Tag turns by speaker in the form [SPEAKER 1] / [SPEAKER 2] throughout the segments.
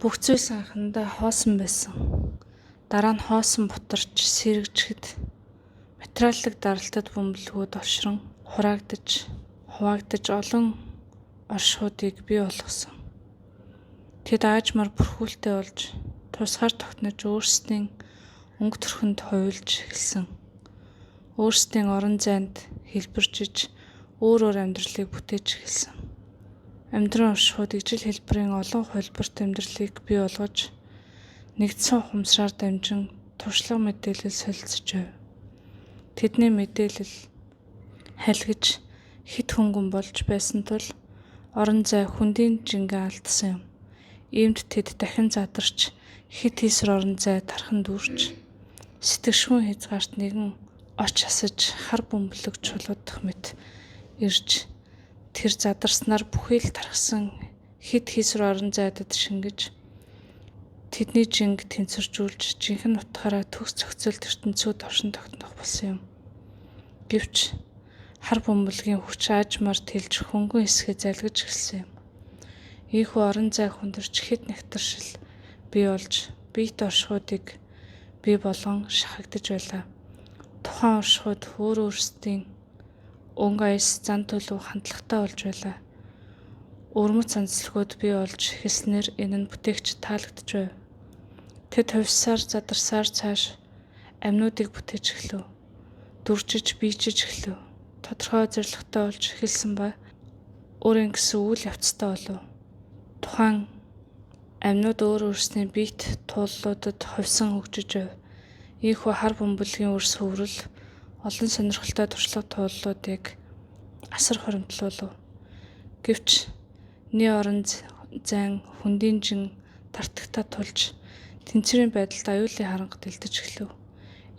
[SPEAKER 1] Бүх зүйл анхандаа хоосон байсан. Дараа нь хоосон бутарч сэргэжэхэд материаллык даралтад бөмбөлгүүд олшрон хуваагдаж олон оршуудыг бий болгосон. Тэд аажмаар бүрхүүлтэй болж тусгаар тогтнож өөрсдийн өнгө төрхөнд хувилж эхэлсэн. Өөрсдийн орон зайд хэлбэржиж өөр амьдралыг бүтээж эхэлсэн. Амьдрын оршихуйд ижил хэлбэрийн олон хувилбарт амьдралыг бий болгож нэгдсэн ухамсараар дамжин туршлага мэдээлэл солилцож байв. Тэдний мэдээлэл халигж хит хөнгөн болж байсан тул орон зай хүндийн жингээ алдсан юм. Иймд тэд дахин задарч хит хийсэр орон зай тархан дүүрч сэтгэшгүн хязгаарт нэгэн оч асаж хар бөмбөлөг чулуудах мэт ирж тэр задарснаар бүхий л тархсан хит хийсэр орон зайдад шингэж тэдний жинг тэнцвэржүүлж жинхэнэ утгаараа төгс зохицолт ертөнцүүд оршин тогтнох болсон юм. Гэвч хар бөмбөлгийн хүч аажмаар тэлж хөнгөн хэсгээ залгиж эхэлсэн юм. Ийхүү орон зай хүндэрч хит нэгтэршил бий болж биет оршихуйдыг бий болгон шахагдж байлаа. Тухайн оршихуйд өөрсдийн өнгө аяс зан төлөв хандлагатай болж байлаа. Өрмөц онцлогуд бий болж эхэлснээр энэ нь бүтээгч таалагдж байв. Тэд хувьсаар задарсаар цааш амьнуудыг бүтээж эхлэв. Дүржиж биечиж эхлэв. Тодорхой зорилготой болж эхэлсэн ба өөрийн гэсэн үйл явцтай болов. Тухайн амьнууд өөрсдийн биет тууллуудад хувьсан хөгжиж байв. Ийхүү хар бөмбөлгийн өрс хөврөл олон сонирхолтой туршлага тууллуудыг асар хоримтлуулав. Гэвч нэг орон зайн хүндийн жин тартагтаа тулж тэнцвэрийн байдалд аюулын харангад элдэж эхлэв.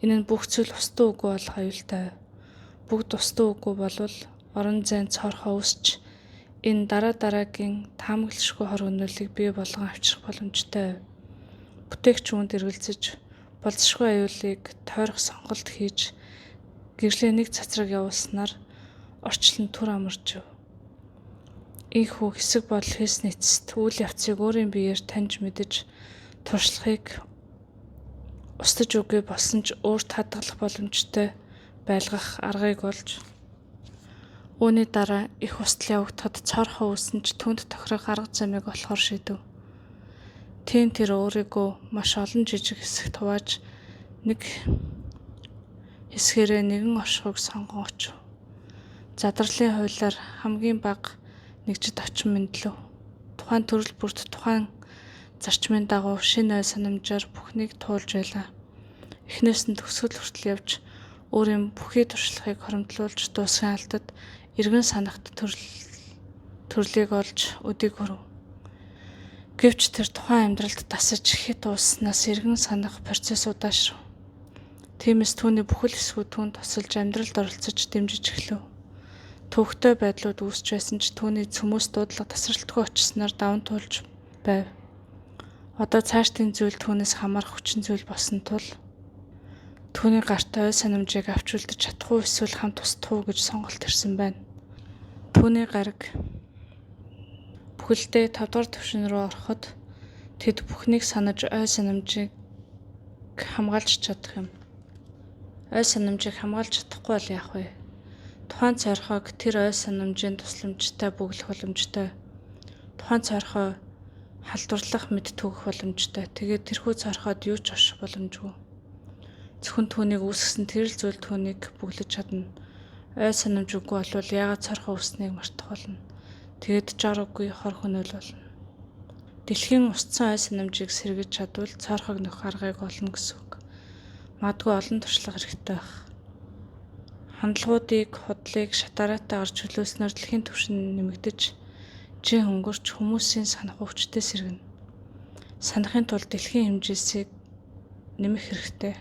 [SPEAKER 1] Энэ нь бүх зүйл устдуу үгүй болох аюултай байв. Бүгд устдуу үгүй болвол орон зайн цоорхоо үсч энэ дараагийн таамаглашгүй хор өнөөлийг бий болгон авчрах боломжтой байв. Бүтээгч үүнд эргэлзэж болзошгүй аюулыг тойрох сонголт хийж гэрлээ нэг цацраг явуулснаар орчлон түр амарч ив. Ийхүү хэсэг бодол хийс нэцэст үйл явцыг өөрийн биеэр таньж мэдэж туршлагыг устж үгүй болсон ч өөрт хадгалах боломжтой байлгах аргыг олж үүний дараа их устал явагдахад цоорхоо үүсэн ч түнд тохирох арга замыг олохоор шийдэв. Тийм тэр өөрийгөө маш олон жижиг хэсэгт хувааж нэг хэсгээрээ нэгэн оршихуйг сонгон очив. Задарлын хуулиар хамгийн бага нэгжид очин мэдлэв. Тухайн төрөл бүрт тухайн зарчмын дагуу шинэ ой санамжаар бүхнийг туулж байлаа. Эхнээс нь төгсгөл хүртэл явж өөрийн бүхий туршлагыг хоримтлуулж дуусгын алдад эргэн санахт төрлийг олж өдийг хүрв. Гэвч тэр тухайн амьдралд дасаж хит ууснаас эргэн санах процесс удаашрав. Тиймээс түүний бүхэл эсгүүд түүнд тусалж амьдралд оролцож дэмжиж эхлэв. Төвөгтэй байдлууд үүсч байсан ч түүний цөмөөс дуудлага тасралтгүй очсноор даван туулж байв. Одоо цаашдын зүйл түүнээс хамаарах хүчин зүйл болсон тул түүний гарт ой санамжийг авч үлдэж чадахгүй эсвэл хамт устдах уу гэж сонголт ирсэн байна. Түүний гариг бүхэлдээ 5 дугаар түвшин рүү ороход тэд бүхнийг санаж ой санамжийг хамгаалж чадах юм. Ой санамжийг хамгаалж чадахгүй бол яах вэ? Тухайн цорхойг тэр ой санамжийн тусламжтай бүглэх боломжтой. Тухайн цорхой халдварлах мэд түгэх боломжтой. Тэгээд тэрхүү цорхойд юу ч орших боломжгүй. Зөвхөн түүнийг үүсгэсэн тэр л зүйл түүнийг бүглэж чадна. Ой санамж үгүй болвол яагаад цорхой үүснийг мартах болно? Тэгээд жар үгүй хор хөнөөл болно. Дэлхийн устсан ой санамжийг сэргэж чадвал цорхойг нөх аргыг олно гэсэн үг. Магадгүй олон туршлага хэрэгтэй байх. Хандлагуудыг, худлыг шатараатаагаар чөлөөснөр дэлхийн түвшин нэмэгдэж жин хөнгөрч хүмүүсийн санах өвчтөд сэргэнэ. Санахын тулд дэлхийн хэмжээсийг нэмэх хэрэгтэй.